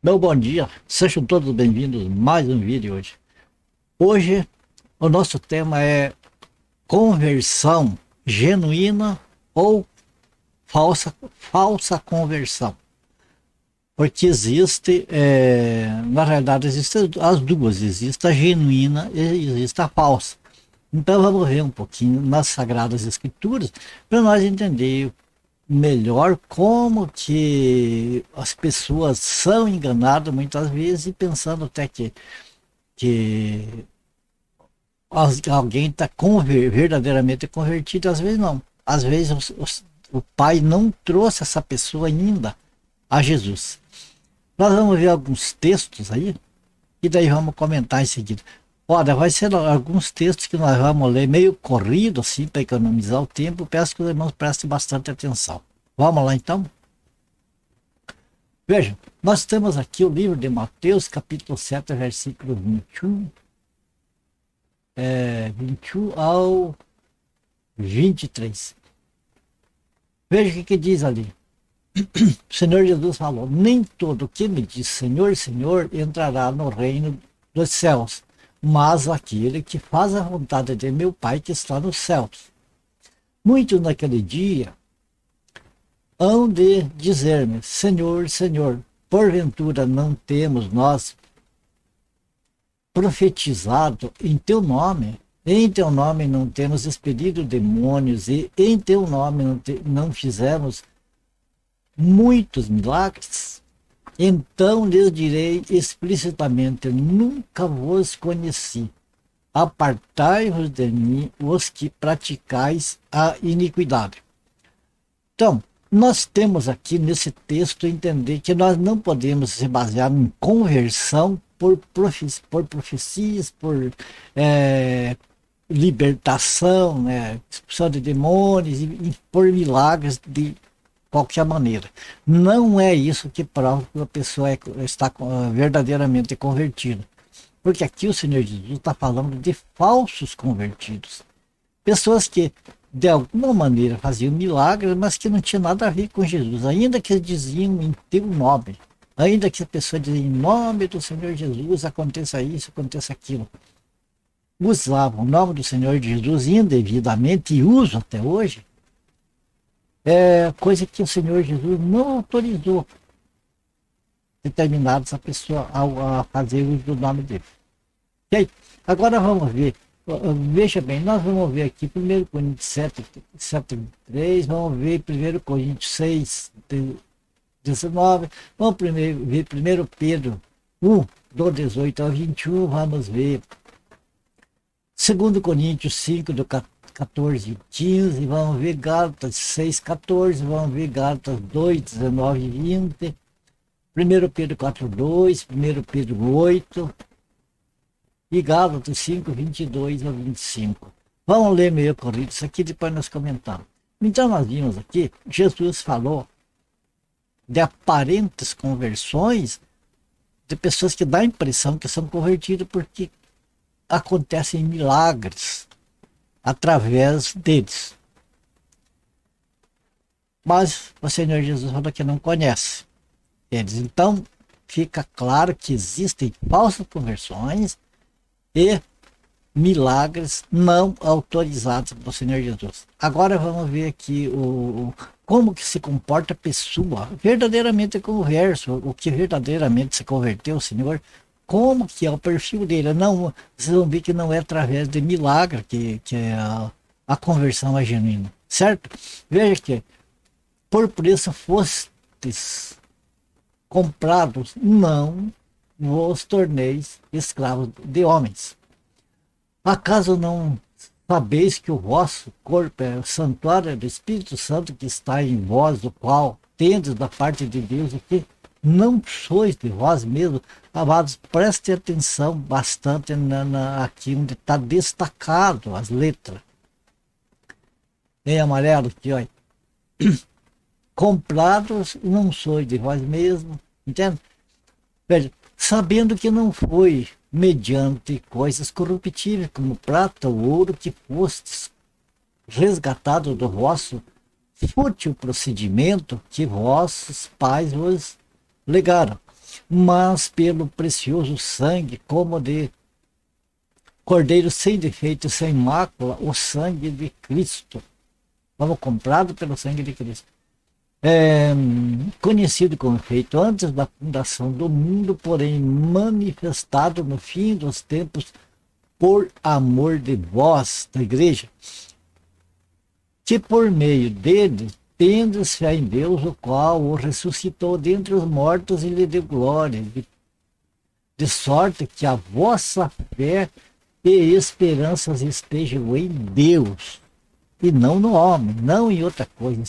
Meu bom dia, sejam todos bem-vindos a mais um vídeo hoje. Hoje o nosso tema é conversão genuína ou falsa conversão. Porque existe, na realidade, existem as duas, existe a genuína e existe a falsa. Então vamos ver um pouquinho nas Sagradas Escrituras para nós entender melhor como que as pessoas são enganadas muitas vezes e pensando até que alguém está verdadeiramente convertido, às vezes não. Às vezes o pai não trouxe essa pessoa ainda a Jesus. Nós vamos ver alguns textos aí e daí vamos comentar em seguida. Olha, vai ser alguns textos que nós vamos ler meio corrido, assim, para economizar o tempo. Peço que os irmãos prestem bastante atenção. Vamos lá, então? Veja, nós temos aqui o livro de Mateus, capítulo 7, versículo 21, 21 ao 23. Veja o que diz ali. O Senhor Jesus falou: nem todo que me diz Senhor, Senhor entrará no reino dos céus, mas aquele que faz a vontade de meu Pai que está nos céus. Muitos naquele dia hão de dizer-me: Senhor, Senhor, porventura não temos nós profetizado em teu nome? Em teu nome não temos expelido demônios e em teu nome não fizemos muitos milagres? Então lhes direi explicitamente: nunca vos conheci. Apartai-vos de mim, os que praticais a iniquidade. Então, nós temos aqui nesse texto entender que nós não podemos se basear em conversão por profecias, por libertação, expulsão de demônios e por milagres de qualquer maneira. Não é isso que prova que a pessoa está verdadeiramente convertida. Porque aqui o Senhor Jesus está falando de falsos convertidos. Pessoas que de alguma maneira faziam milagres, mas que não tinha nada a ver com Jesus, ainda que diziam em teu nome, ainda que a pessoa dizia em nome do Senhor Jesus, aconteça isso, aconteça aquilo. Usavam o nome do Senhor Jesus indevidamente e usam até hoje, coisa que o Senhor Jesus não autorizou determinadas a pessoa a fazer uso do nome dele. Okay? Agora vamos ver. Veja bem, nós vamos ver aqui 1 Coríntios 7, 3, vamos ver 1 Coríntios 6, 19, vamos ver 1 Pedro 1, do 18 ao 21, vamos ver 2 Coríntios 5, do 14 e 15, vamos ver Gálatas 6, 14, vamos ver Gálatas 2, 19 e 20, 1 Pedro 4, 2, 1 Pedro 8, e Gálatas 5, 22 a 25. Vamos ler meio corrido isso aqui, depois nós comentamos. Então nós vimos aqui, Jesus falou de aparentes conversões de pessoas que dão a impressão que são convertidas porque acontecem milagres através deles. Mas o Senhor Jesus falou que não conhece eles. Então fica claro que existem falsas conversões e milagres não autorizados pelo Senhor Jesus. Agora vamos ver aqui como que se comporta a pessoa verdadeiramente converso, o que verdadeiramente se converteu ao Senhor, como que é o perfil dele. Não, vocês vão ver que não é através de milagre que a conversão é genuína, certo? Veja que por preço fostes comprados, não vos torneis escravos de homens. Acaso não sabeis que o vosso corpo é o santuário do Espírito Santo que está em vós, o qual tendes da parte de Deus, e que não sois de vós mesmos? Amados, preste atenção bastante aqui onde está destacado as letras. Em amarelo aqui, olha. Comprados não sois de vós mesmos, entende? Veja, sabendo que não foi mediante coisas corruptíveis, como prata ou ouro, que fostes resgatados do vosso fútil procedimento que vossos pais vos legaram, mas pelo precioso sangue, como de cordeiro sem defeito, sem mácula, o sangue de Cristo. Fomos comprados pelo sangue de Cristo. Conhecido como feito antes da fundação do mundo, porém manifestado no fim dos tempos por amor de vós, da igreja, que por meio dele tendes fé em Deus, o qual o ressuscitou dentre os mortos e lhe deu glória, de sorte que a vossa fé e esperanças estejam em Deus, e não no homem, não em outra coisa.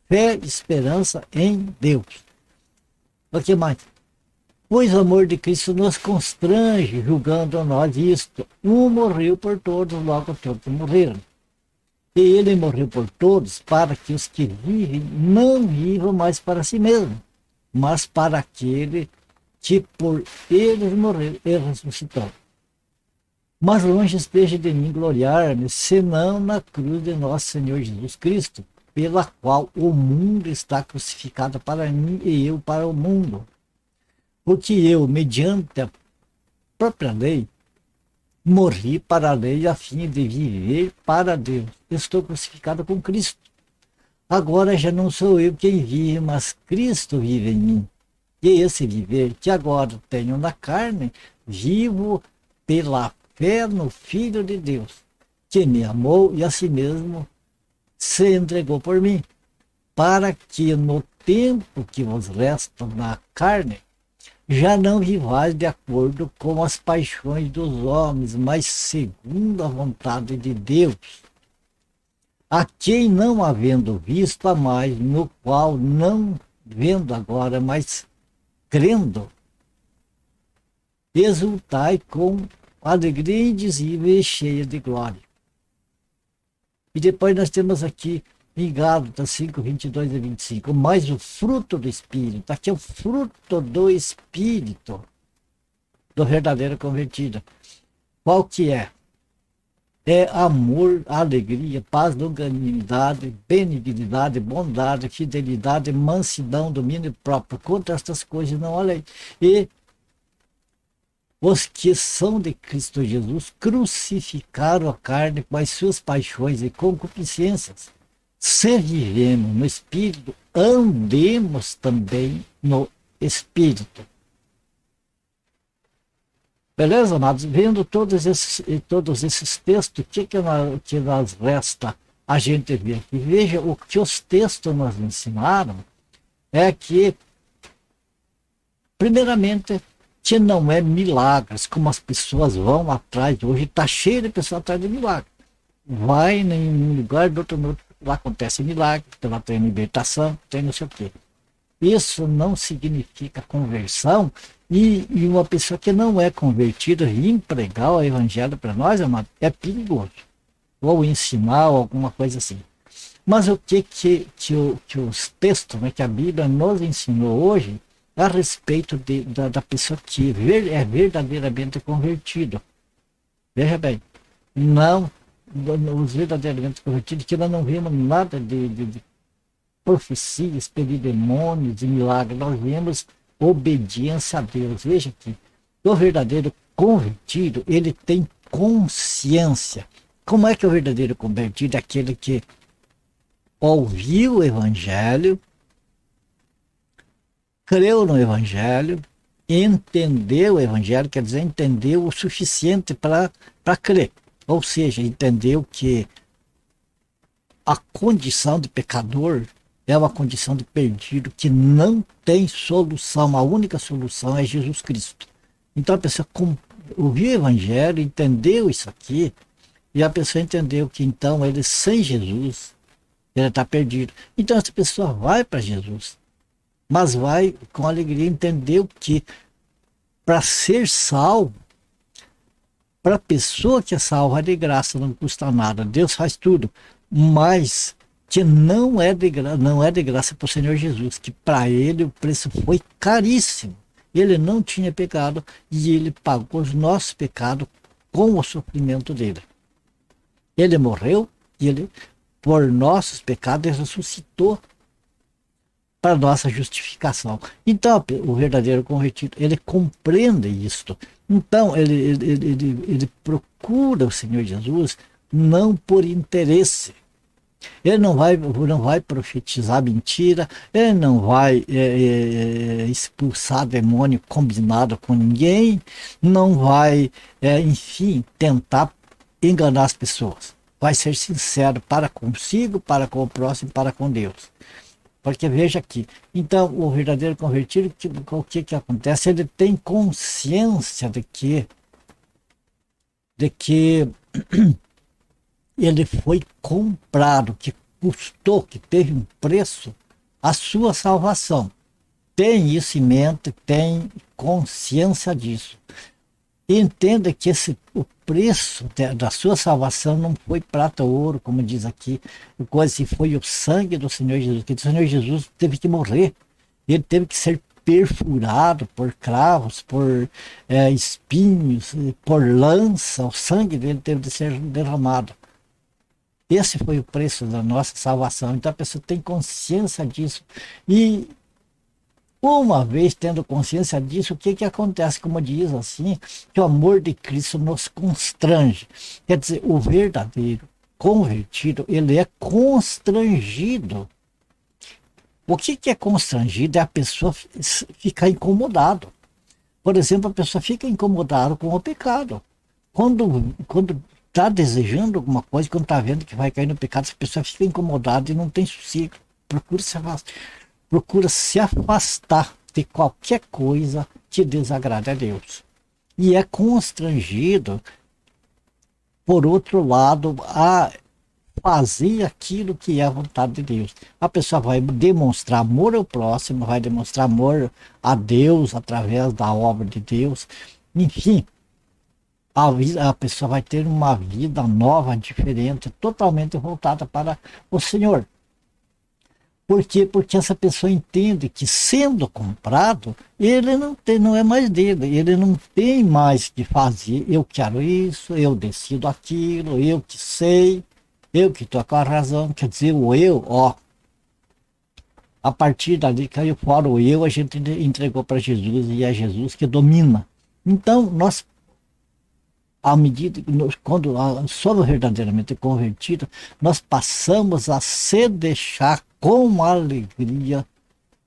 Fé e esperança em Deus. O que mais? Pois o amor de Cristo nos constrange, julgando a nós isto. Um morreu por todos, logo todos morreram. E ele morreu por todos, para que os que vivem não vivam mais para si mesmos, mas para aquele que por eles morreu e ressuscitou. Mas longe esteja de mim gloriar-me, senão na cruz de nosso Senhor Jesus Cristo, pela qual o mundo está crucificado para mim e eu para o mundo. Porque eu, mediante a própria lei, morri para a lei a fim de viver para Deus. Estou crucificado com Cristo. Agora já não sou eu quem vive, mas Cristo vive em mim. E esse viver que agora tenho na carne, vivo pela fé no Filho de Deus, que me amou e a si mesmo se entregou por mim, para que no tempo que vos resta na carne, já não vivais de acordo com as paixões dos homens, mas segundo a vontade de Deus, a quem não havendo visto a mais, no qual não vendo agora, mas crendo, exultai com alegria indizível e cheia de glória. E depois nós temos aqui em Gálatas 5, 22 e 25, mas o fruto do Espírito, aqui é o fruto do Espírito, do verdadeiro convertido. Qual que é? É amor, alegria, paz, longanimidade, benignidade, bondade, fidelidade, mansidão, domínio próprio. Contra estas coisas não há lei. E os que são de Cristo Jesus crucificaram a carne com as suas paixões e concupiscências. Se vivemos no Espírito, andemos também no Espírito. Beleza, amados? Vendo todos esses textos, o que nós resta a gente ver aqui? Veja, o que os textos nos ensinaram é que, primeiramente, que não é milagres, como as pessoas vão atrás. Hoje está cheio de pessoas atrás de milagres. Vai em um lugar, do outro, lá acontece milagre, lá tem libertação, tem não sei o quê. Isso não significa conversão, e uma pessoa que não é convertida vir pregar o evangelho para nós, amado, é perigoso. Ou ensinar, ou alguma coisa assim. Mas o que os textos, né, que a Bíblia nos ensinou hoje, a respeito da pessoa que é verdadeiramente convertido. Veja bem, não, os verdadeiramente convertidos, que nós não vemos nada de profecia, expelir demônios, de milagre, nós vemos obediência a Deus. Veja que o verdadeiro convertido, ele tem consciência. Como é que o verdadeiro convertido é aquele que ouviu o evangelho, creu no evangelho, entendeu o evangelho, quer dizer, entendeu o suficiente para crer. Ou seja, entendeu que a condição de pecador é uma condição de perdido que não tem solução. A única solução é Jesus Cristo. Então a pessoa ouviu o evangelho, entendeu isso aqui, e a pessoa entendeu que então ele sem Jesus, ele está perdido. Então essa pessoa vai para Jesus, mas vai com alegria, entendeu que para ser salvo, para a pessoa que é salva é de graça, não custa nada, Deus faz tudo, mas que não é de graça para o Senhor Jesus, que para ele o preço foi caríssimo. Ele não tinha pecado e ele pagou os nossos pecados com o sofrimento dele. Ele morreu e ele, por nossos pecados, ressuscitou. para nossa justificação. Então, o verdadeiro convertido, ele compreende isto. Então, ele procura o Senhor Jesus não por interesse. Ele não vai profetizar mentira, ele não vai expulsar demônio combinado com ninguém, não vai, enfim, tentar enganar as pessoas. Vai ser sincero para consigo, para com o próximo, para com Deus. Porque veja aqui, então o verdadeiro convertido, o que acontece? Ele tem consciência de que ele foi comprado, que custou, que teve um preço, a sua salvação. Tem isso em mente, tem consciência disso. Entenda que o preço da sua salvação não foi prata ou ouro, como diz aqui, coisa, foi o sangue do Senhor Jesus, que o Senhor Jesus teve que morrer, ele teve que ser perfurado por cravos, por espinhos, por lança, o sangue dele teve de ser derramado. Esse foi o preço da nossa salvação, então a pessoa tem consciência disso, e uma vez tendo consciência disso, o que acontece? Como diz assim, que o amor de Cristo nos constrange. Quer dizer, o verdadeiro convertido, ele é constrangido. O que é constrangido? É a pessoa ficar incomodado. Por exemplo, a pessoa fica incomodada com o pecado. Quando está desejando alguma coisa, quando está vendo que vai cair no pecado, a pessoa fica incomodada e não tem sossego. Procura se afastar de qualquer coisa que desagrade a Deus. E é constrangido, por outro lado, a fazer aquilo que é a vontade de Deus. A pessoa vai demonstrar amor ao próximo, vai demonstrar amor a Deus através da obra de Deus. Enfim, a pessoa vai ter uma vida nova, diferente, totalmente voltada para o Senhor. Por quê? Porque essa pessoa entende que, sendo comprado, ele não é mais dele, ele não tem mais que fazer. Eu quero isso, eu decido aquilo, eu que sei, eu que estou com a razão. Quer dizer, o eu, a partir dali caiu fora o eu, a gente entregou para Jesus, e é Jesus que domina. Então, nós, à medida que quando somos verdadeiramente convertidos, nós passamos a se deixar com alegria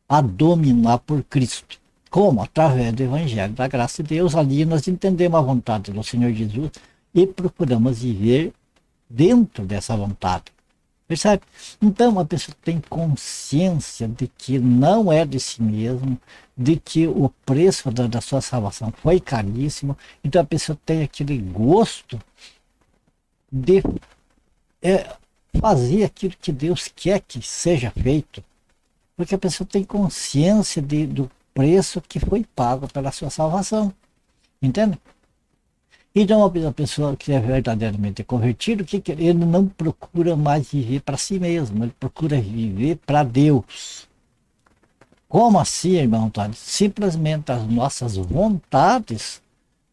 a dominar por Cristo. Como? Através do Evangelho da graça de Deus. Ali nós entendemos a vontade do Senhor Jesus e procuramos viver dentro dessa vontade. Percebe? Então a pessoa tem consciência de que não é de si mesmo, de que o preço da sua salvação foi caríssimo. Então a pessoa tem aquele gosto de fazer aquilo que Deus quer que seja feito, porque a pessoa tem consciência do preço que foi pago pela sua salvação, entende? Então a pessoa que é verdadeiramente convertido, ele não procura mais viver para si mesmo, ele procura viver para Deus. Como assim, irmão Antônio? Simplesmente as nossas vontades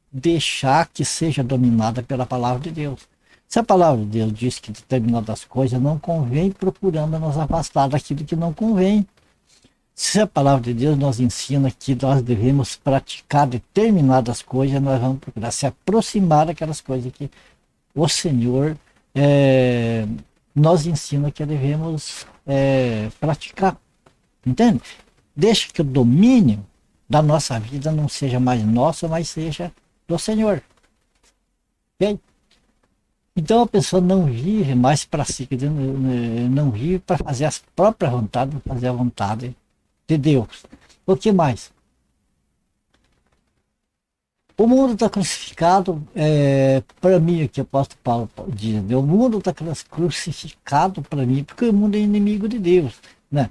deixar que seja dominada pela palavra de Deus. Se a palavra de Deus diz que determinadas coisas não convém, procurando nos afastar daquilo que não convém. Se a palavra de Deus nos ensina que nós devemos praticar determinadas coisas, nós vamos procurar se aproximar daquelas coisas que o Senhor nos ensina que devemos praticar. Entende? Deixa que o domínio da nossa vida não seja mais nosso, mas seja do Senhor. Ok? Então a pessoa não vive mais para si, não vive para fazer as próprias vontades, para fazer a vontade de Deus. O que mais? O mundo está crucificado, para mim, aqui o apóstolo Paulo diz, o mundo está crucificado para mim, porque o mundo é inimigo de Deus, né?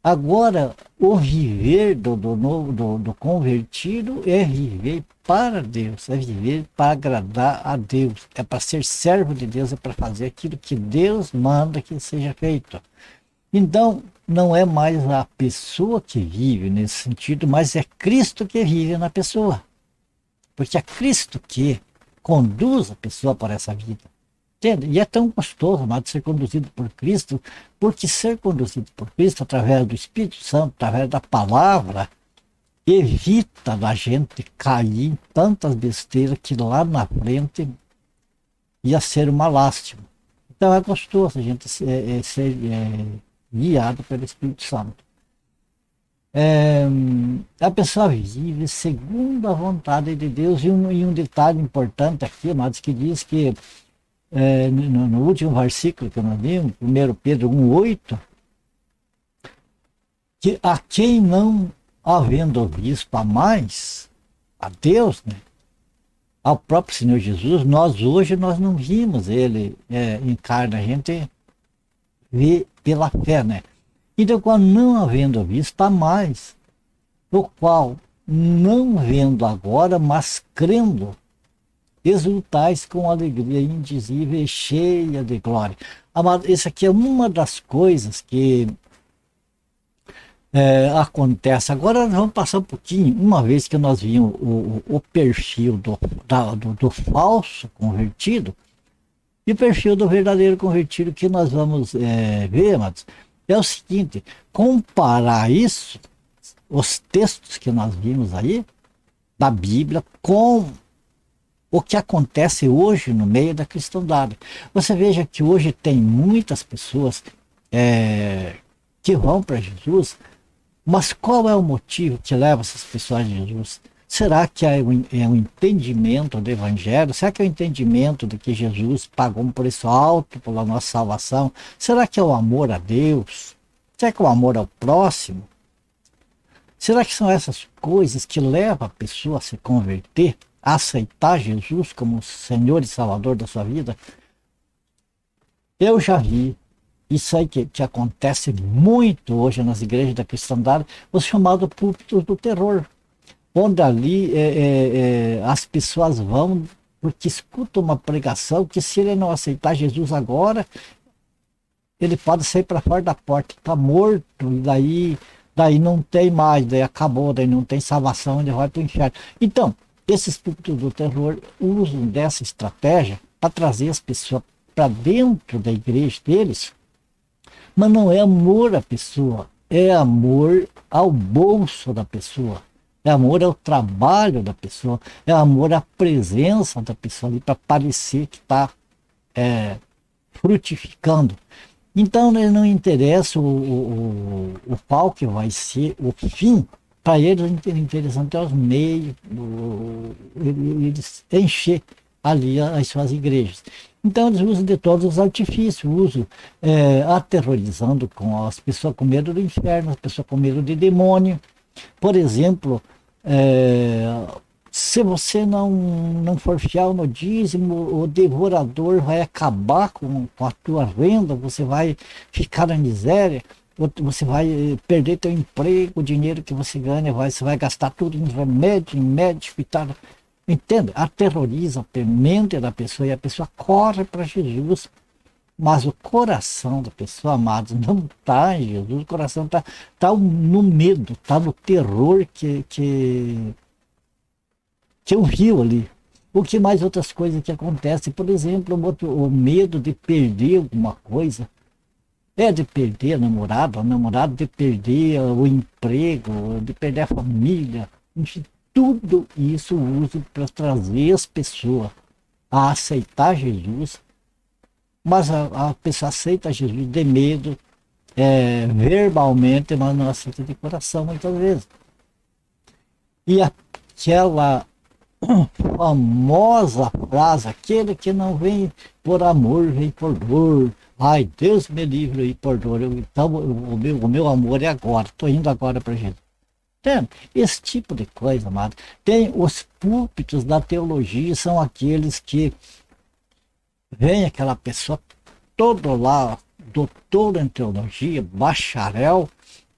Agora, o viver do convertido é viver para Deus, é viver para agradar a Deus, é para ser servo de Deus, é para fazer aquilo que Deus manda que seja feito. Então, não é mais a pessoa que vive nesse sentido, mas é Cristo que vive na pessoa. Porque é Cristo que conduz a pessoa para essa vida. Entende? E é tão gostoso, amado, ser conduzido por Cristo, porque ser conduzido por Cristo através do Espírito Santo, através da palavra, evita da gente cair em tantas besteiras que lá na frente ia ser uma lástima. Então é gostoso a gente ser guiado pelo Espírito Santo. A pessoa vive segundo a vontade de Deus. E um detalhe importante aqui, amados, que diz que no último versículo que nós vimos, 1 Pedro 1,8, que a quem não havendo visto a mais, a Deus, né, ao próprio Senhor Jesus, hoje nós não vimos ele em carne, a gente vê pela fé, né? Então, quando não havendo visto a mais, o qual, não vendo agora, mas crendo, exultais com alegria indizível e cheia de glória. Amado, isso aqui é uma das coisas que acontece. Agora nós vamos passar um pouquinho, uma vez que nós vimos o perfil do falso convertido e o perfil do verdadeiro convertido, que nós vamos ver, amados, é o seguinte: comparar isso, os textos que nós vimos aí, da Bíblia, com o que acontece hoje no meio da cristandade. Você veja que hoje tem muitas pessoas que vão para Jesus, mas qual é o motivo que leva essas pessoas a Jesus? Será que é um entendimento do Evangelho? Será que é o entendimento de que Jesus pagou um preço alto pela nossa salvação? Será que é o amor a Deus? Será que é o amor ao próximo? Será que são essas coisas que levam a pessoa a se converter, a aceitar Jesus como Senhor e Salvador da sua vida? Eu já vi isso aí que acontece muito hoje nas igrejas da cristandade, os chamados púlpitos do terror, onde ali as pessoas vão porque escutam uma pregação que, se ele não aceitar Jesus agora, ele pode sair para fora da porta, está morto, e daí não tem mais, daí acabou, daí não tem salvação, ele vai para o inferno. Então, esses púlpitos do terror usam dessa estratégia para trazer as pessoas para dentro da igreja deles, mas não é amor à pessoa, é amor ao bolso da pessoa, é amor ao trabalho da pessoa, é amor à presença da pessoa ali, para parecer que está frutificando. Então, não interessa o qual que vai ser o fim. Para eles, o interessante é os meios, eles encher ali as suas igrejas. Então eles usam de todos os artifícios, usam aterrorizando com as pessoas com medo do inferno, as pessoas com medo de demônio. Por exemplo, se você não for fiel no dízimo, o devorador vai acabar com a tua renda, você vai ficar na miséria, você vai perder teu emprego, o dinheiro que você ganha, você vai gastar tudo em remédio, em médico e tal. Entende? Aterroriza a mente da pessoa e a pessoa corre para Jesus. Mas o coração da pessoa, amados, não está em Jesus. O coração está no medo, está no terror que eu vi ali. O que mais outras coisas que acontecem? Por exemplo, o medo de perder alguma coisa. De perder a namorado, de perder o emprego, de perder a família. Enfim, tudo isso uso para trazer as pessoas a aceitar Jesus, mas a pessoa aceita Jesus de medo, verbalmente, mas não aceita de coração muitas vezes. E aquela famosa frase: aquele que não vem por amor, vem por dor. Ai, Deus me livre e por dor. Então o meu amor é agora, estou indo agora para Jesus. Entende? Esse tipo de coisa, amado. Tem os púlpitos da teologia, são aqueles que vem aquela pessoa todo lá, doutor em teologia, bacharel,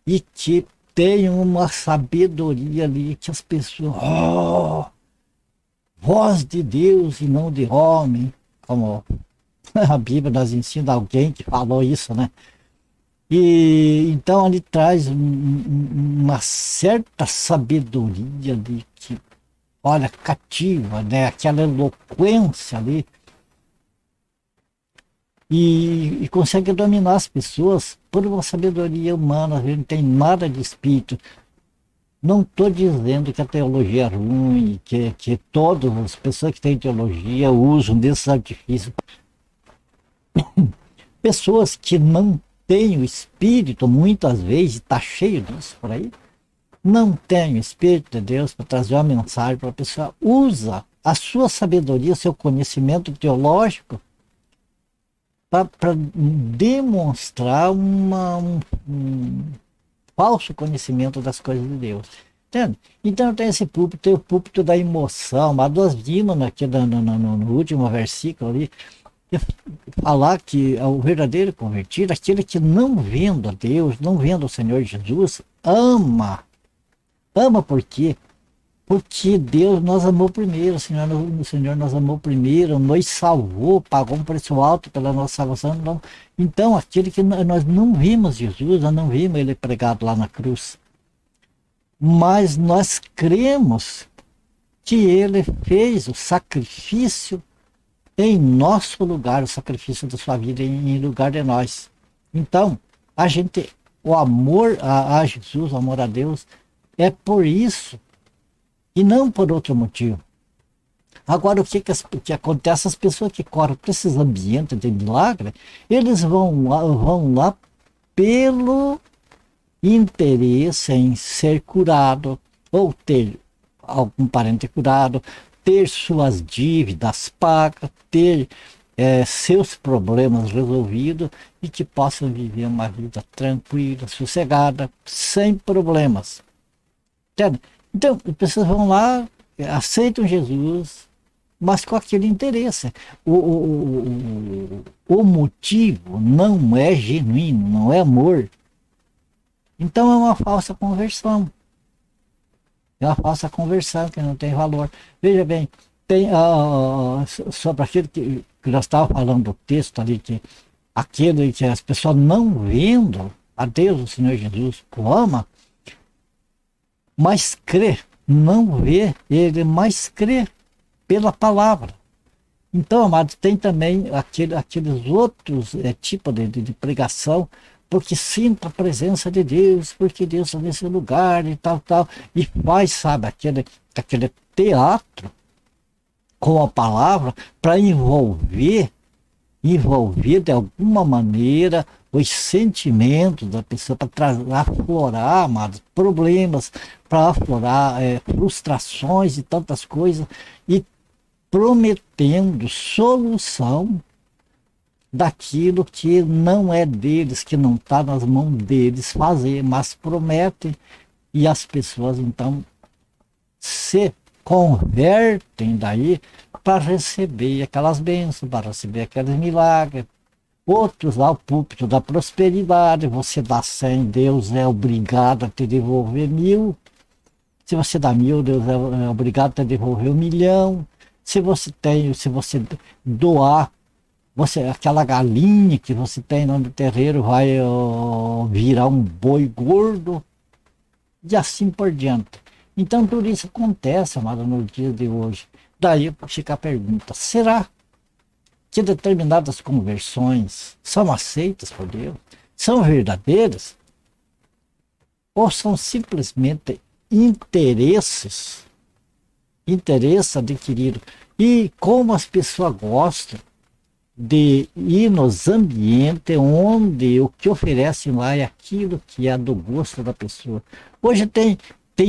e que tem uma sabedoria ali que as pessoas, voz de Deus e não de homem, como a Bíblia nos ensina alguém que falou isso, né? E então ele traz uma certa sabedoria ali que, olha, cativa, né? Aquela eloquência ali. e consegue dominar as pessoas por uma sabedoria humana, ele não tem nada de espírito. Não estou dizendo que a teologia é ruim, que todas as pessoas que têm teologia usam desses artifícios. Pessoas que não têm o espírito, muitas vezes, está cheio disso por aí, não tem o Espírito de Deus para trazer uma mensagem para a pessoa, usa a sua sabedoria, seu conhecimento teológico para demonstrar um falso conhecimento das coisas de Deus. Entende? Então tem esse púlpito, tem o púlpito da emoção, mas nós vimos aqui no último versículo ali, falar que o verdadeiro convertido, aquele que não vendo a Deus, não vendo o Senhor Jesus, ama. Ama por quê? Porque Deus nos amou primeiro, o Senhor nos amou primeiro, nos salvou, pagou um preço alto pela nossa salvação. Não. Então, aquele que nós não vimos Jesus, nós não vimos ele pregado lá na cruz, mas nós cremos que ele fez o sacrifício em nosso lugar, o sacrifício da sua vida em lugar de nós. Então, o amor a Jesus, o amor a Deus, é por isso e não por outro motivo. Agora, o que acontece? As pessoas que correm para esses ambientes de milagre, eles vão lá pelo interesse em ser curado, ou ter algum parente curado, ter suas dívidas pagas, ter seus problemas resolvidos e que possam viver uma vida tranquila, sossegada, sem problemas. Entende? Então, as pessoas vão lá, aceitam Jesus, mas com aquele interesse. O motivo não é genuíno, não é amor. Então é uma falsa conversão. É uma falsa conversão que não tem valor. Veja bem, tem sobre aquilo que nós estávamos falando do texto ali, que aquele que as pessoas não vendo a Deus, o Senhor Jesus, o ama, mas crê, não vê ele, mas crê pela palavra. Então, amados, tem também aqueles outros tipos de pregação, porque sinta a presença de Deus, porque Deus está nesse lugar e tal, e faz, sabe, aquele teatro com a palavra para envolver de alguma maneira os sentimentos da pessoa, para aflorar, amados, problemas, para aflorar frustrações e tantas coisas, e prometendo solução daquilo que não é deles, que não está nas mãos deles fazer, mas prometem, e as pessoas então se convertem daí para receber aquelas bênçãos, para receber aqueles milagres. Outros lá, o púlpito da prosperidade, você dá 100, Deus é obrigado a te devolver 1000. Se você dá 1000, Deus é obrigado a te devolver 1.000.000. Se você doar, aquela galinha que você tem no terreiro vai virar um boi gordo, e assim por diante. Então tudo isso acontece, amado, no dia de hoje. Daí fica a pergunta, será que determinadas conversões são aceitas por Deus? São verdadeiras? Ou são simplesmente interesses adquiridos? E como as pessoas gostam de ir nos ambientes onde o que oferecem lá é aquilo que é do gosto da pessoa. Hoje tem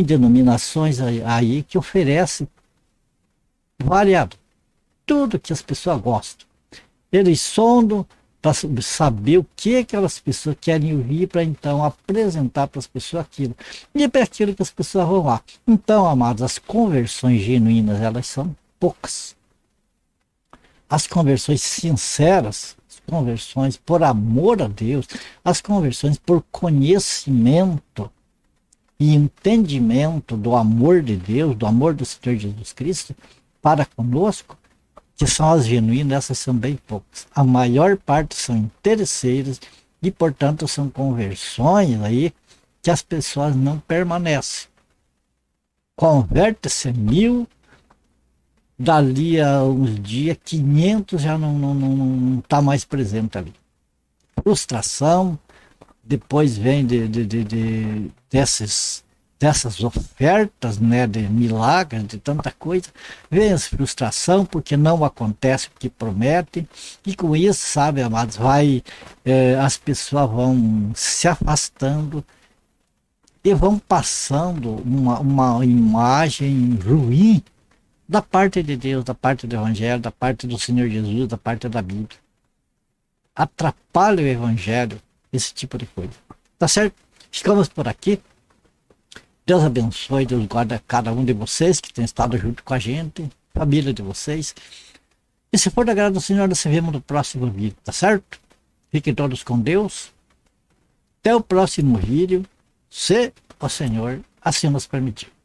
denominações aí que oferecem variado, tudo que as pessoas gostam. Eles sondam para saber o que aquelas pessoas querem ouvir, para então apresentar para as pessoas aquilo. E é para aquilo que as pessoas vão lá. Então, amados, as conversões genuínas, elas são poucas. As conversões sinceras, as conversões por amor a Deus, as conversões por conhecimento e entendimento do amor de Deus, do amor do Senhor Jesus Cristo para conosco, que são as genuínas, essas são bem poucas. A maior parte são interesseiras e, portanto, são conversões aí que as pessoas não permanecem. Converte-se 1000, dali a uns dias, 500 já não tá mais presente ali. Frustração, depois vem dessas ofertas, né, de milagres, de tanta coisa, vem a frustração porque não acontece o que promete, e com isso, sabe, amados, as pessoas vão se afastando e vão passando uma imagem ruim da parte de Deus, da parte do Evangelho, da parte do Senhor Jesus, da parte da Bíblia. Atrapalha o Evangelho, esse tipo de coisa. Tá certo? Ficamos por aqui. Deus abençoe, Deus guarda cada um de vocês que tem estado junto com a gente, família de vocês. E se for da graça do Senhor, nós se vemos no próximo vídeo, tá certo? Fiquem todos com Deus. Até o próximo vídeo, se o Senhor assim nos permitir.